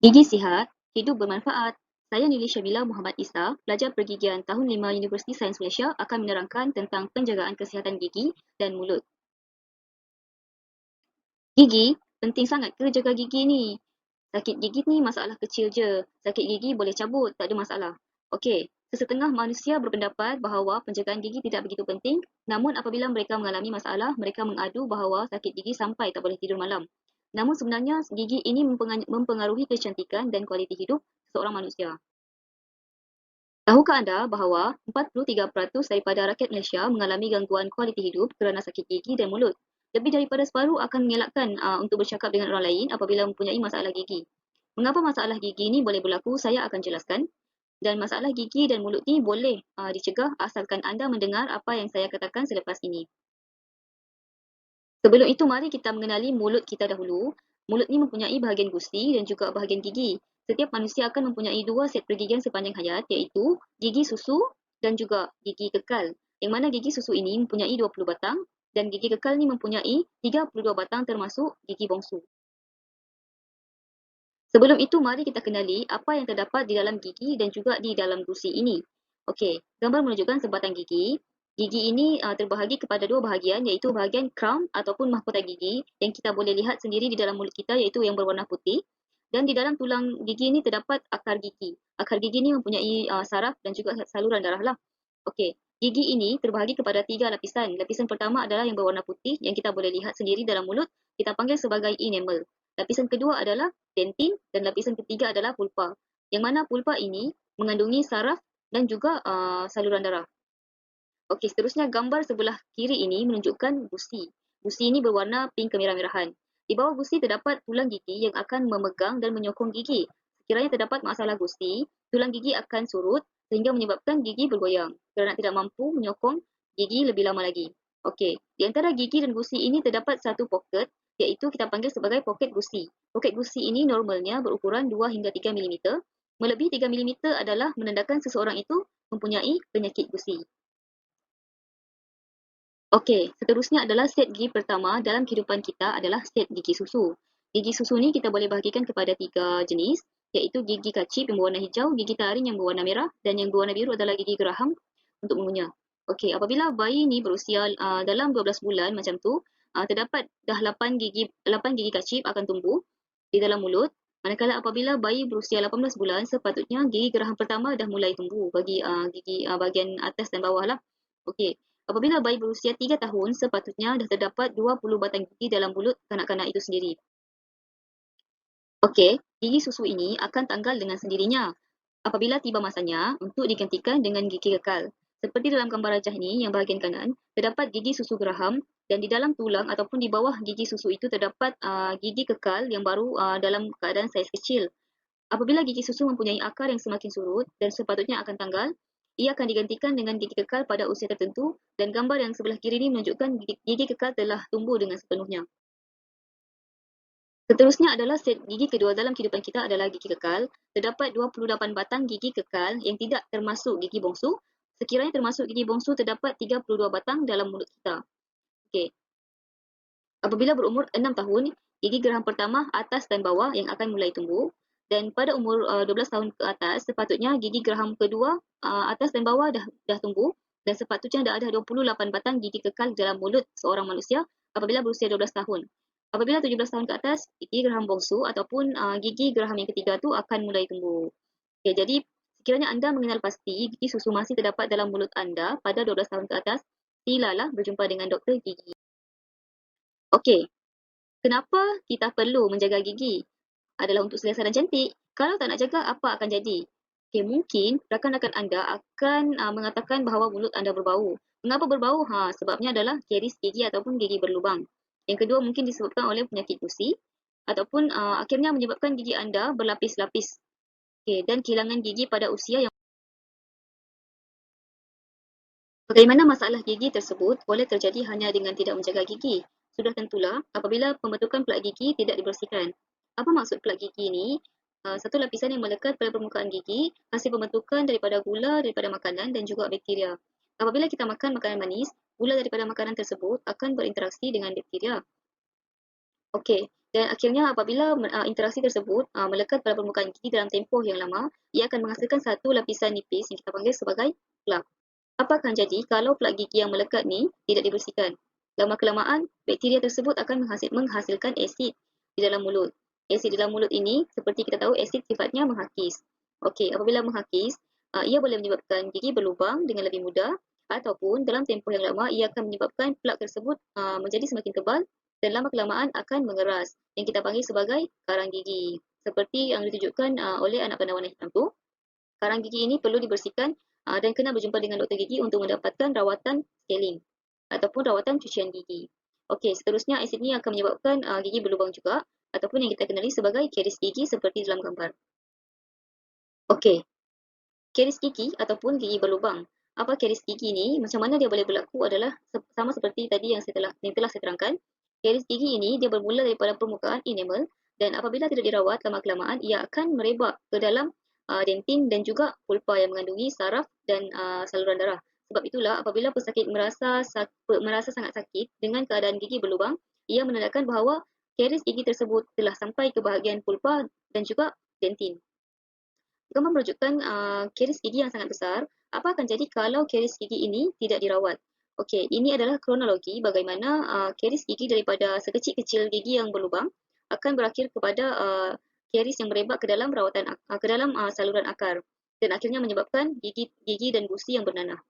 Gigi sihat, hidup bermanfaat. Saya Nili Syamila Muhammad Isa, pelajar pergigian tahun 5 Universiti Sains Malaysia akan menerangkan tentang penjagaan kesihatan gigi dan mulut. Gigi, penting sangat ke jaga gigi ni? Sakit gigi ni masalah kecil je. Sakit gigi boleh cabut, tak ada masalah. Okey, sesetengah manusia berpendapat bahawa penjagaan gigi tidak begitu penting, namun apabila mereka mengalami masalah, mereka mengadu bahawa sakit gigi sampai tak boleh tidur malam. Namun sebenarnya gigi ini mempengaruhi kecantikan dan kualiti hidup seorang manusia. Tahukah anda bahawa 43% daripada rakyat Malaysia mengalami gangguan kualiti hidup kerana sakit gigi dan mulut? Lebih daripada separuh akan mengelakkan untuk bercakap dengan orang lain apabila mempunyai masalah gigi. Mengapa masalah gigi ini boleh berlaku, saya akan jelaskan. Dan masalah gigi dan mulut ni boleh dicegah asalkan anda mendengar apa yang saya katakan selepas ini. Sebelum itu, mari kita mengenali mulut kita dahulu. Mulut ni mempunyai bahagian gusi dan juga bahagian gigi. Setiap manusia akan mempunyai dua set pergigian sepanjang hayat, iaitu gigi susu dan juga gigi kekal. Yang mana gigi susu ini mempunyai 20 batang dan gigi kekal ni mempunyai 32 batang termasuk gigi bongsu. Sebelum itu, mari kita kenali apa yang terdapat di dalam gigi dan juga di dalam gusi ini. Okey, gambar menunjukkan sebatang gigi. Gigi ini terbahagi kepada dua bahagian, iaitu bahagian crown ataupun mahkota gigi yang kita boleh lihat sendiri di dalam mulut kita, iaitu yang berwarna putih. Dan di dalam tulang gigi ini terdapat akar gigi. Akar gigi ini mempunyai saraf dan juga saluran darah lah. Okey, gigi ini terbahagi kepada tiga lapisan. Lapisan pertama adalah yang berwarna putih yang kita boleh lihat sendiri dalam mulut. Kita panggil sebagai enamel. Lapisan kedua adalah dentin dan lapisan ketiga adalah pulpa. Yang mana pulpa ini mengandungi saraf dan juga saluran darah. Okey, seterusnya gambar sebelah kiri ini menunjukkan gusi. Gusi ini berwarna pink kemerah-merahan. Di bawah gusi terdapat tulang gigi yang akan memegang dan menyokong gigi. Sekiranya terdapat masalah gusi, tulang gigi akan surut sehingga menyebabkan gigi bergoyang kerana tidak mampu menyokong gigi lebih lama lagi. Okey, di antara gigi dan gusi ini terdapat satu poket, iaitu kita panggil sebagai poket gusi. Poket gusi ini normalnya berukuran 2 hingga 3 mm. Melebihi 3 mm adalah menandakan seseorang itu mempunyai penyakit gusi. Okey, seterusnya adalah set gigi pertama dalam kehidupan kita adalah set gigi susu. Gigi susu ni kita boleh bahagikan kepada tiga jenis, iaitu gigi kacip yang berwarna hijau, gigi taring yang berwarna merah dan yang berwarna biru adalah gigi geraham untuk mengunyah. Okey, apabila bayi ni berusia dalam 12 bulan macam tu, terdapat dah 8 gigi kacip akan tumbuh di dalam mulut. Manakala apabila bayi berusia 18 bulan, sepatutnya gigi geraham pertama dah mulai tumbuh bagi gigi bahagian atas dan bawah lah. Okey, apabila bayi berusia 3 tahun, sepatutnya dah terdapat 20 batang gigi dalam mulut kanak-kanak itu sendiri. Okey, gigi susu ini akan tanggal dengan sendirinya apabila tiba masanya untuk digantikan dengan gigi kekal. Seperti dalam gambar rajah ini, yang bahagian kanan, terdapat gigi susu geraham dan di dalam tulang ataupun di bawah gigi susu itu terdapat gigi kekal yang baru dalam keadaan saiz kecil. Apabila gigi susu mempunyai akar yang semakin surut dan sepatutnya akan tanggal, ia akan digantikan dengan gigi kekal pada usia tertentu dan gambar yang sebelah kiri ini menunjukkan gigi kekal telah tumbuh dengan sepenuhnya. Seterusnya adalah set gigi kedua dalam kehidupan kita adalah gigi kekal. Terdapat 28 batang gigi kekal yang tidak termasuk gigi bongsu. Sekiranya termasuk gigi bongsu, terdapat 32 batang dalam mulut kita. Okey. Apabila berumur 6 tahun, gigi geraham pertama atas dan bawah yang akan mulai tumbuh. Dan pada umur 12 tahun ke atas, sepatutnya gigi geraham kedua atas dan bawah dah tumbuh. Dan sepatutnya dah ada 28 batang gigi kekal dalam mulut seorang manusia apabila berusia 12 tahun. Apabila 17 tahun ke atas, gigi geraham bongsu ataupun gigi geraham yang ketiga tu akan mulai tumbuh. Okay, jadi sekiranya anda mengenal pasti gigi susu masih terdapat dalam mulut anda pada 12 tahun ke atas, silalah berjumpa dengan doktor gigi. Okey, kenapa kita perlu menjaga gigi? Adalah untuk selesa dan cantik. Kalau tak nak jaga, apa akan jadi? Okay, mungkin rakan-rakan anda akan mengatakan bahawa mulut anda berbau. Mengapa berbau? Sebabnya adalah karies gigi ataupun gigi berlubang. Yang kedua mungkin disebabkan oleh penyakit gusi ataupun akhirnya menyebabkan gigi anda berlapis-lapis. Okay, dan kehilangan gigi pada usia yang bagaimana masalah gigi tersebut boleh terjadi hanya dengan tidak menjaga gigi? Sudah tentulah apabila pembentukan plak gigi tidak dibersihkan. Apa maksud plak gigi ini? Satu lapisan yang melekat pada permukaan gigi, hasil pembentukan daripada gula daripada makanan dan juga bakteria. Apabila kita makan makanan manis, gula daripada makanan tersebut akan berinteraksi dengan bakteria. Okey, Dan akhirnya apabila interaksi tersebut melekat pada permukaan gigi dalam tempoh yang lama, ia akan menghasilkan satu lapisan nipis yang kita panggil sebagai plak. Apa akan jadi kalau plak gigi yang melekat ni tidak dibersihkan? Lama-kelamaan, bakteria tersebut akan menghasilkan asid di dalam mulut. Asid di dalam mulut ini, seperti kita tahu, asid sifatnya menghakis. Okey, apabila menghakis, ia boleh menyebabkan gigi berlubang dengan lebih mudah ataupun dalam tempoh yang lama ia akan menyebabkan plak tersebut menjadi semakin tebal dan lama-kelamaan akan mengeras yang kita panggil sebagai karang gigi. Seperti yang ditunjukkan oleh anak panah warna hitam tu, karang gigi ini perlu dibersihkan dan kena berjumpa dengan doktor gigi untuk mendapatkan rawatan scaling ataupun rawatan cucian gigi. Okey, seterusnya asid ini akan menyebabkan gigi berlubang juga ataupun yang kita kenali sebagai karies gigi seperti dalam gambar. Okey, karies gigi ataupun gigi berlubang. Apa karies gigi ni? Macam mana dia boleh berlaku adalah sama seperti tadi yang telah saya terangkan. Karies gigi ini dia bermula daripada permukaan enamel dan apabila tidak dirawat lama-kelamaan ia akan merebak ke dalam dentin dan juga pulpa yang mengandungi saraf dan saluran darah. Sebab itulah apabila pesakit merasa sangat sakit dengan keadaan gigi berlubang, ia menandakan bahawa karies gigi tersebut telah sampai ke bahagian pulpa dan juga dentin. Gambar menunjukkan karies gigi yang sangat besar. Apa akan jadi kalau karies gigi ini tidak dirawat? Okey, ini adalah kronologi bagaimana karies gigi daripada sekecil-kecil gigi yang berlubang akan berakhir kepada karies yang merebak ke dalam saluran akar dan akhirnya menyebabkan gigi dan gusi yang bernanah.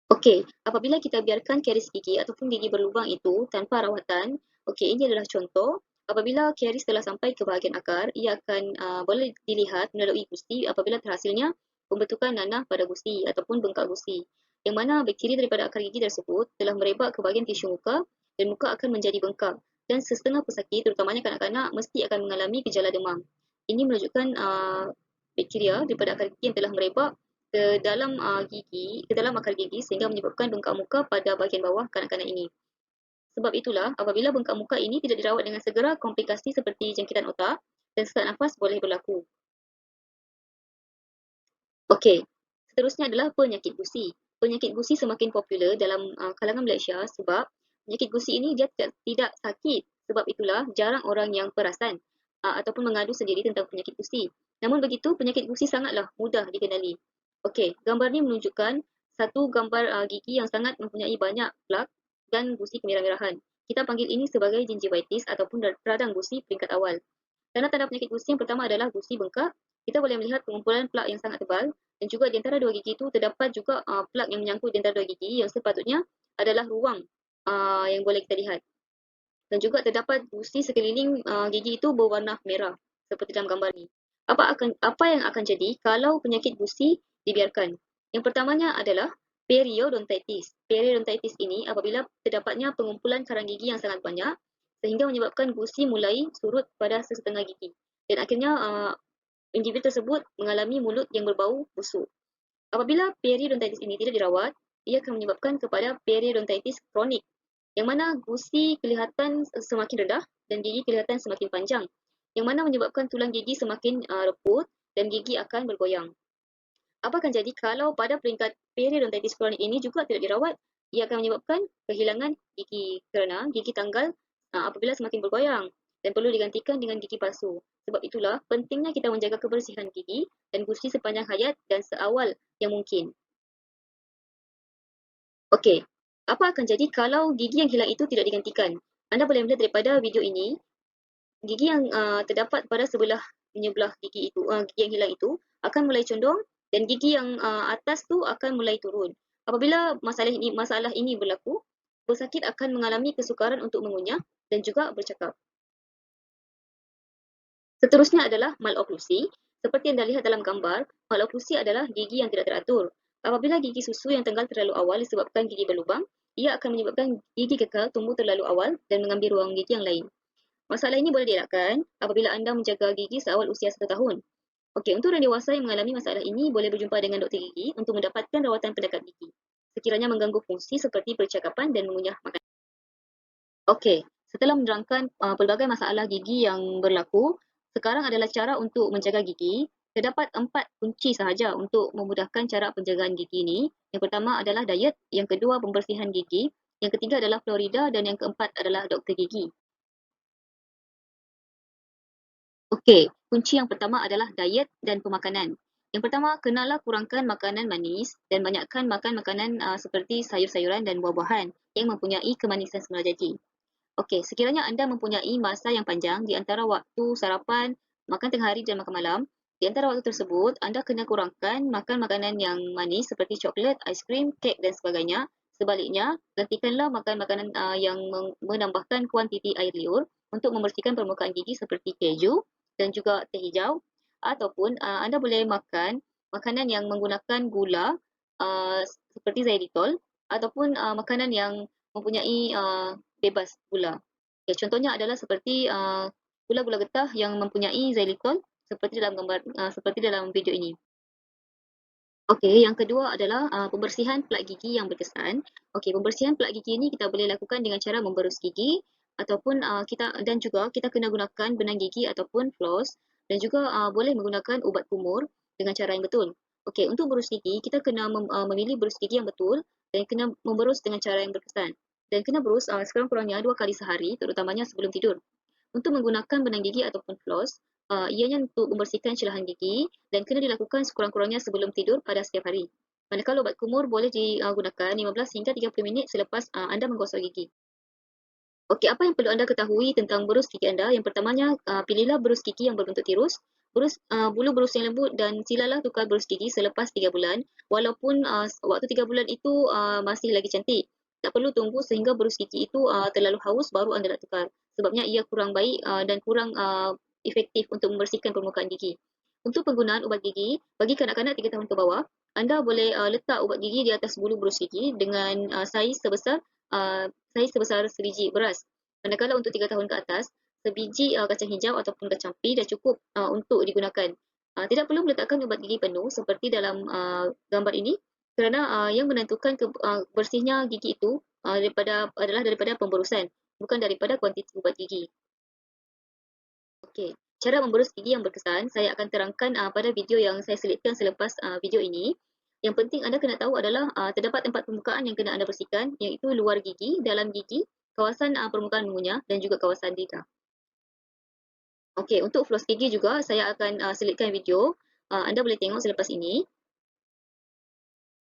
Okey, apabila kita biarkan karies gigi ataupun gigi berlubang itu tanpa rawatan, okey, ini adalah contoh. Apabila karies telah sampai ke bahagian akar, ia akan boleh dilihat melalui gusi apabila terhasilnya pembentukan nanah pada gusi ataupun bengkak gusi. Yang mana bakteri daripada akar gigi tersebut telah merebak ke bahagian tisu muka dan muka akan menjadi bengkak. Dan setengah pesakit, terutamanya kanak-kanak, mesti akan mengalami gejala demam. Ini menunjukkan bakteria daripada akar gigi yang telah merebak ke dalam akar gigi sehingga menyebabkan bengkak muka pada bahagian bawah kanak-kanak ini. Sebab itulah, apabila bengkak muka ini tidak dirawat dengan segera, komplikasi seperti jangkitan otak dan sesak nafas boleh berlaku. Okey, seterusnya adalah penyakit gusi. Penyakit gusi semakin popular dalam kalangan Malaysia sebab penyakit gusi ini dia tidak sakit. Sebab itulah jarang orang yang perasan ataupun mengadu sendiri tentang penyakit gusi. Namun begitu, penyakit gusi sangatlah mudah dikenali. Okey, gambar ni menunjukkan satu gambar gigi yang sangat mempunyai banyak plak dan gusi kemerah-merahan. Kita panggil ini sebagai gingivitis ataupun radang gusi peringkat awal. Tanda-tanda penyakit gusi yang pertama adalah gusi bengkak. Kita boleh melihat pengumpulan plak yang sangat tebal dan juga di antara dua gigi itu terdapat juga plak yang menyangkut di antara dua gigi yang sepatutnya adalah ruang yang boleh kita lihat. Dan juga terdapat gusi sekeliling gigi itu berwarna merah seperti dalam gambar ni. Apa yang akan jadi kalau penyakit gusi dibiarkan? Yang pertamanya adalah periodontitis. Periodontitis ini apabila terdapatnya pengumpulan karang gigi yang sangat banyak sehingga menyebabkan gusi mulai surut pada sesetengah gigi dan akhirnya individu tersebut mengalami mulut yang berbau busuk. Apabila periodontitis ini tidak dirawat, ia akan menyebabkan kepada periodontitis kronik yang mana gusi kelihatan semakin rendah dan gigi kelihatan semakin panjang yang mana menyebabkan tulang gigi semakin reput dan gigi akan bergoyang. Apa akan jadi kalau pada peringkat periodontitis kronik ini juga tidak dirawat? Ia akan menyebabkan kehilangan gigi kerana gigi tanggal apabila semakin bergoyang dan perlu digantikan dengan gigi palsu. Sebab itulah pentingnya kita menjaga kebersihan gigi dan gusi sepanjang hayat dan seawal yang mungkin. Okey, apa akan jadi kalau gigi yang hilang itu tidak digantikan? Anda boleh melihat daripada video ini, gigi yang terdapat pada menyebelah gigi itu, gigi yang hilang itu akan mulai condong dan gigi yang atas tu akan mulai turun. Apabila masalah ini berlaku, pesakit akan mengalami kesukaran untuk mengunyah dan juga bercakap. Seterusnya adalah maloklusi. Seperti yang anda lihat dalam gambar, maloklusi adalah gigi yang tidak teratur. Apabila gigi susu yang tenggal terlalu awal disebabkan gigi berlubang, ia akan menyebabkan gigi kekal tumbuh terlalu awal dan mengambil ruang gigi yang lain. Masalah ini boleh dielakkan apabila anda menjaga gigi seawal usia 1 tahun. Okey, untuk orang dewasa yang mengalami masalah ini boleh berjumpa dengan doktor gigi untuk mendapatkan rawatan pendekat gigi. Sekiranya mengganggu fungsi seperti percakapan dan mengunyah makanan. Okey, setelah menerangkan pelbagai masalah gigi yang berlaku, sekarang adalah cara untuk menjaga gigi. Terdapat 4 kunci sahaja untuk memudahkan cara penjagaan gigi ini. Yang pertama adalah diet, yang kedua pembersihan gigi, yang ketiga adalah fluorida dan yang keempat adalah doktor gigi. Okey, kunci yang pertama adalah diet dan pemakanan. Yang pertama, kenalah kurangkan makanan manis dan banyakkan makan makanan seperti sayur-sayuran dan buah-buahan yang mempunyai kemanisan semula jadi. Okey, sekiranya anda mempunyai masa yang panjang di antara waktu sarapan, makan tengah hari dan makan malam, di antara waktu tersebut, anda kena kurangkan makan makanan yang manis seperti coklat, aiskrim, kek dan sebagainya. Sebaliknya, gantikanlah makan makanan yang menambahkan kuantiti air liur untuk membersihkan permukaan gigi seperti keju dan juga teh hijau, ataupun anda boleh makan makanan yang menggunakan gula uh, seperti xylitol, ataupun makanan yang mempunyai bebas gula. Okay, contohnya adalah seperti gula-gula getah yang mempunyai xylitol seperti dalam gambar seperti dalam video ini. Okey, yang kedua adalah pembersihan pelat gigi yang berkesan. Okey, pembersihan pelat gigi ini kita boleh lakukan dengan cara memberus gigi ataupun kita kena gunakan benang gigi ataupun floss, dan juga boleh menggunakan ubat kumur dengan cara yang betul. Okey, untuk berus gigi kita kena memilih berus gigi yang betul dan kena memberus dengan cara yang berkesan. Dan kena berus sekurang-kurangnya 2 kali sehari, terutamanya sebelum tidur. Untuk menggunakan benang gigi ataupun floss, ianya untuk membersihkan cerahan gigi dan kena dilakukan sekurang-kurangnya sebelum tidur pada setiap hari. Manakala ubat kumur boleh digunakan 15 hingga 30 minit selepas anda menggosok gigi. Okey, apa yang perlu anda ketahui tentang berus gigi anda? Yang pertamanya, pilihlah berus gigi yang berbentuk tirus, bulu berus yang lembut, dan silalah tukar berus gigi selepas 3 bulan, walaupun waktu 3 bulan itu masih lagi cantik. Tak perlu tunggu sehingga berus gigi itu terlalu haus baru anda nak tukar. Sebabnya ia kurang baik dan kurang efektif untuk membersihkan permukaan gigi. Untuk penggunaan ubat gigi, bagi kanak-kanak 3 tahun ke bawah, anda boleh letak ubat gigi di atas bulu berus gigi dengan saiz sebesar sebiji beras. Manakala untuk 3 tahun ke atas, sebiji kacang hijau ataupun kacang pea dah cukup untuk digunakan. Tidak perlu meletakkan ubat gigi penuh seperti dalam gambar ini, kerana yang menentukan bersihnya gigi itu daripada pemberusan, bukan daripada kuantiti ubat gigi. Okey, cara memberus gigi yang berkesan saya akan terangkan pada video yang saya selitkan selepas video ini. Yang penting anda kena tahu adalah terdapat 4 permukaan yang kena anda bersihkan, iaitu luar gigi, dalam gigi, kawasan permukaan mengunyah dan juga kawasan lidah. Okey, untuk floss gigi juga saya akan selitkan video. Anda boleh tengok selepas ini.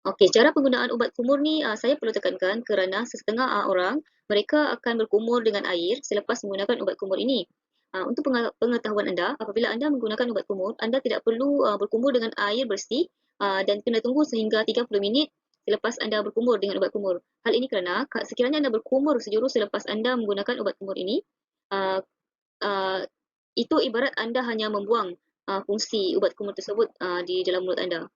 Okey, cara penggunaan ubat kumur ni saya perlu tekankan kerana sesetengah orang mereka akan berkumur dengan air selepas menggunakan ubat kumur ini. Untuk pengetahuan anda, apabila anda menggunakan ubat kumur, anda tidak perlu berkumur dengan air bersih dan kena tunggu sehingga 30 minit selepas anda berkumur dengan ubat kumur. Hal ini kerana sekiranya anda berkumur sejurus selepas anda menggunakan ubat kumur ini, uh, uh, itu ibarat anda hanya membuang fungsi ubat kumur tersebut di dalam mulut anda.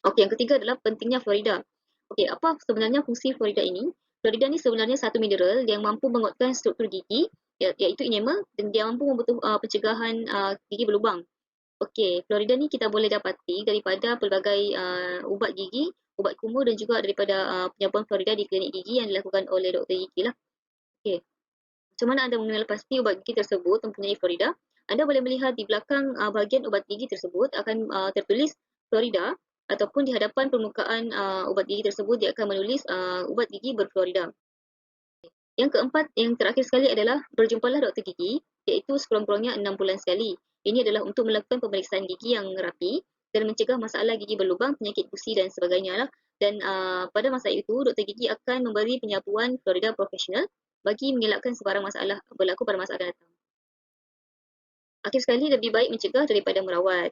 Okey, yang ketiga adalah pentingnya fluorida. Okey, apa sebenarnya fungsi fluorida ini? Fluorida ni sebenarnya satu mineral yang mampu menguatkan struktur gigi, iaitu enamel, dan dia mampu membantu pencegahan gigi berlubang. Okey, fluorida ni kita boleh dapati daripada pelbagai ubat gigi, ubat kumur dan juga daripada penyabuan fluorida di klinik gigi yang dilakukan oleh doktor gigi lah. Okey, macam mana anda mengenal pasti ubat gigi tersebut mempunyai fluorida? Anda boleh melihat di belakang bahagian ubat gigi tersebut akan tertulis fluorida, ataupun di hadapan permukaan ubat gigi tersebut dia akan menulis ubat gigi berfluorida. Yang keempat, yang terakhir sekali adalah berjumpalah doktor gigi, iaitu sekurang-kurangnya 6 bulan sekali. Ini adalah untuk melakukan pemeriksaan gigi yang rapi dan mencegah masalah gigi berlubang, penyakit gusi dan sebagainya lah. Dan pada masa itu, doktor gigi akan memberi penyapuan fluorida profesional bagi mengelakkan sebarang masalah berlaku pada masa akan datang. Akhir sekali, lebih baik mencegah daripada merawat.